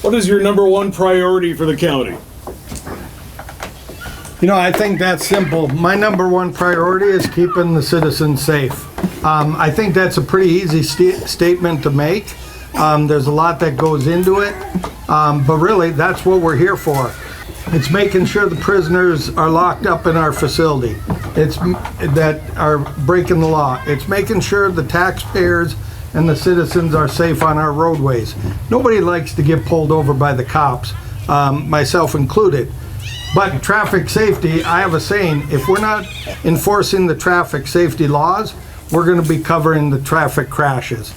What is your number one priority for the county? You know, I think that's simple. My number one priority is keeping the citizens safe. I think that's a pretty easy statement to make. There's a lot that goes into it, but really that's what we're here for. It's making sure the prisoners are locked up in our facility. It's that are breaking the law. It's making sure the taxpayers and the citizens are safe on our roadways. Nobody likes to get pulled over by the cops, myself included. But traffic safety, I have a saying, if we're not enforcing the traffic safety laws, we're going to be covering the traffic crashes.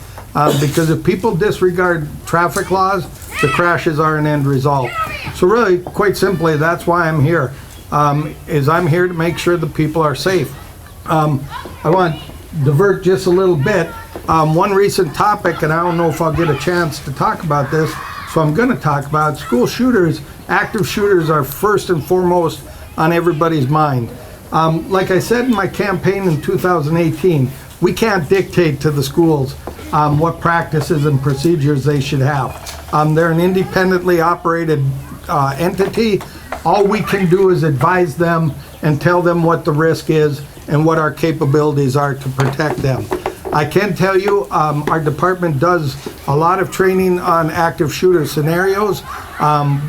Because if people disregard traffic laws, the crashes are an end result. So really, quite simply, that's why I'm here, is I'm here to make sure the people are safe. I want to divert just a little bit. One recent topic, and I don't know if I'll get a chance to talk about this, so I'm going to talk about school shooters. Active shooters are first and foremost on everybody's mind. Like I said in my campaign in 2018, we can't dictate to the schools what practices and procedures they should have. They're an independently operated entity. All we can do is advise them and tell them what the risk is and what our capabilities are to protect them. I can tell you our department does a lot of training on active shooter scenarios.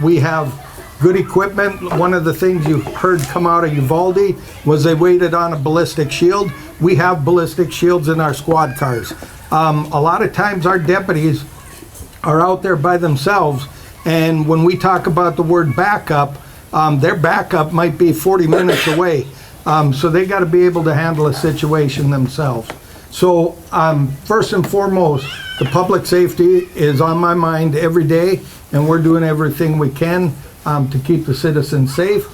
We have good equipment. One of the things you heard come out of Uvalde was they waited on a ballistic shield. We have ballistic shields in our squad cars. A lot of times our deputies are out there by themselves, and when we talk about the word backup, their backup might be 40 minutes away. So they got to be able to handle a situation themselves. So first and foremost, the public safety is on my mind every day, and we're doing everything we can to keep the citizens safe.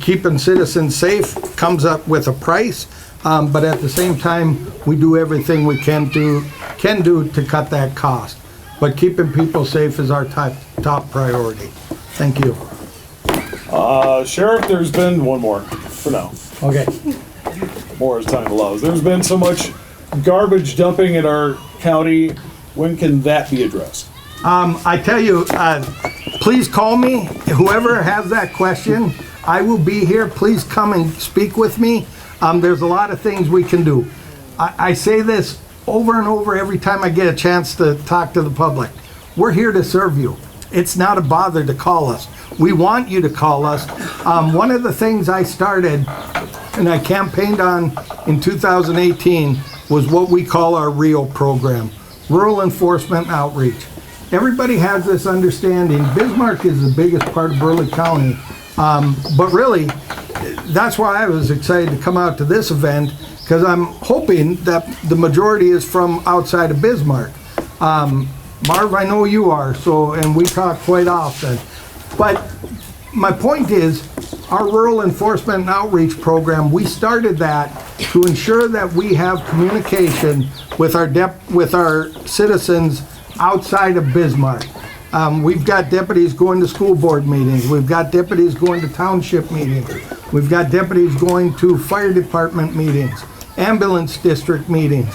Keeping citizens safe comes up with a price, but at the same time, we do everything we can do to cut that cost. But keeping people safe is our top priority. Thank you. Sheriff, there's been one more for now. Okay. More as time allows. There's been so much garbage dumping in our county. When can that be addressed? I tell you, please call me. Whoever has that question, I will be here. Please come and speak with me. There's a lot of things we can do. I say this over and over every time I get a chance to talk to the public. We're here to serve you. It's not a bother to call us. We want you to call us. One of the things I started and I campaigned on in 2018 was what we call our REO program, Rural Enforcement Outreach. Everybody has this understanding. Bismarck is the biggest part of Burleigh County, but really, that's why I was excited to come out to this event, because I'm hoping that the majority is from outside of Bismarck. Marv, I know you are, and we talk quite often. But my point is, our Rural Enforcement and Outreach program, we started that to ensure that we have communication with our citizens outside of Bismarck. We've got deputies going to school board meetings. We've got deputies going to township meetings. We've got deputies going to fire department meetings, ambulance district meetings.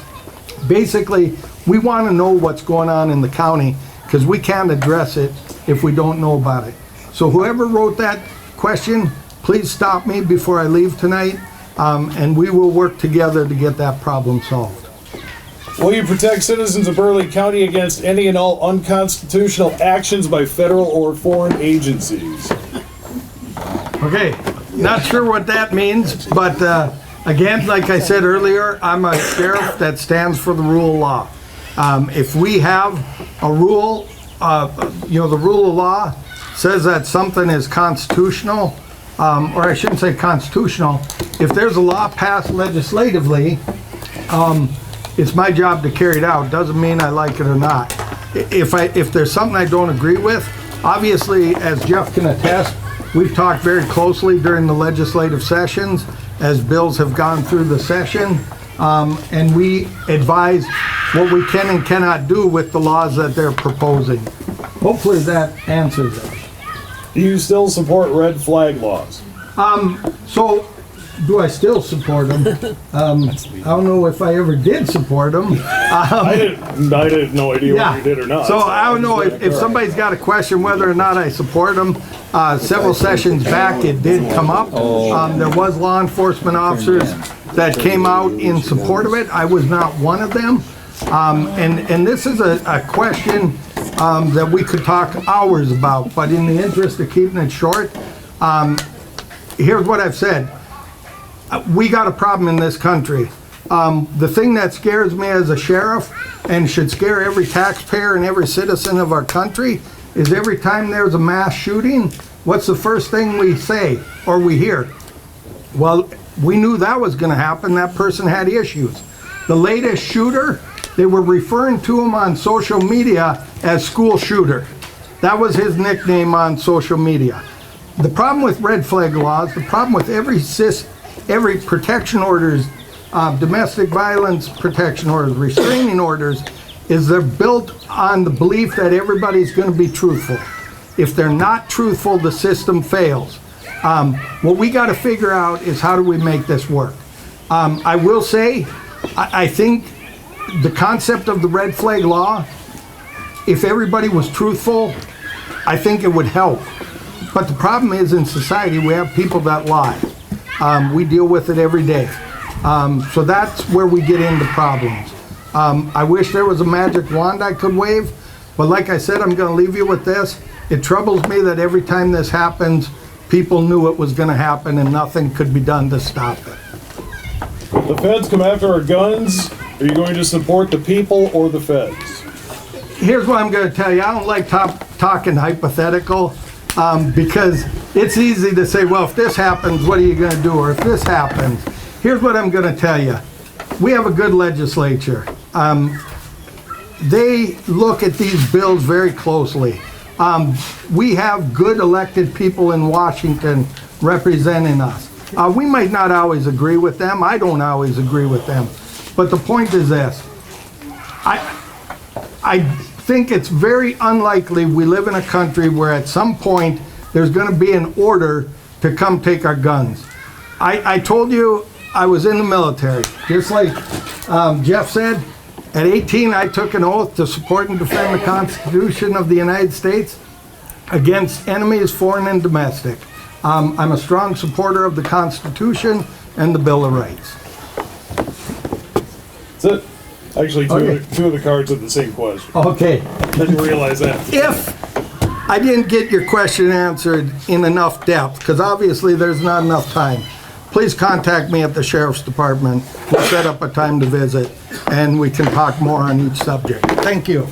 Basically, we want to know what's going on in the county because we can't address it if we don't know about it. So whoever wrote that question, please stop me before I leave tonight, and we will work together to get that problem solved. Will you protect citizens of Burleigh County against any and all unconstitutional actions by federal or foreign agencies? Okay, not sure what that means, but again, like I said earlier, I'm a sheriff that stands for the rule of law. If we have a rule, the rule of law says that something is constitutional, or I shouldn't say constitutional. If there's a law passed legislatively, it's my job to carry it out. Doesn't mean I like it or not. If there's something I don't agree with, obviously, as Jeff can attest, we've talked very closely during the legislative sessions as bills have gone through the session, and we advise what we can and cannot do with the laws that they're proposing. Hopefully that answers it. Do you still support red flag laws? So Do I still support them? I don't know if I ever did support them. I didn't no idea whether you did or not. So I don't know if somebody's got a question whether or not I support them. Several sessions back, it did come up. There was law enforcement officers that came out in support of it. I was not one of them. And this is a question that we could talk hours about, but in the interest of keeping it short, here's what I've said. We got a problem in this country. The thing that scares me as a sheriff, and should scare every taxpayer and every citizen of our country, is every time there's a mass shooting, what's the first thing we say or we hear? Well, we knew that was going to happen. That person had issues. The latest shooter, they were referring to him on social media as school shooter. That was his nickname on social media. The problem with red flag laws, the problem with every protection orders, domestic violence protection orders, restraining orders, is they're built on the belief that everybody's going to be truthful. If they're not truthful, the system fails. What we got to figure out is how do we make this work. I will say, I think the concept of the red flag law, if everybody was truthful, I think it would help. But the problem is in society we have people that lie. We deal with it every day. So that's where we get into problems. I wish there was a magic wand I could wave, but like I said, I'm going to leave you with this. It troubles me that every time this happens, people knew it was going to happen and nothing could be done to stop it. The feds come after our guns. Are you going to support the people or the feds? Here's what I'm going to tell you. I don't like talking hypothetical because it's easy to say, well, if this happens, what are you going to do? Or if this happens, here's what I'm going to tell you. We have a good legislature. They look at these bills very closely. We have good elected people in Washington representing us. We might not always agree with them. I don't always agree with them. But the point is this. I think it's very unlikely we live in a country where at some point there's going to be an order to come take our guns. I told you I was in the military. Just like Jeff said, at 18 I took an oath to support and defend the Constitution of the United States against enemies, foreign and domestic. I'm a strong supporter of the Constitution and the Bill of Rights. That's it. Actually, two of the cards have the same question. Okay. Didn't realize that. If I didn't get your question answered in enough depth, because obviously there's not enough time, please contact me at the Sheriff's Department. We'll set up a time to visit and we can talk more on each subject. Thank you.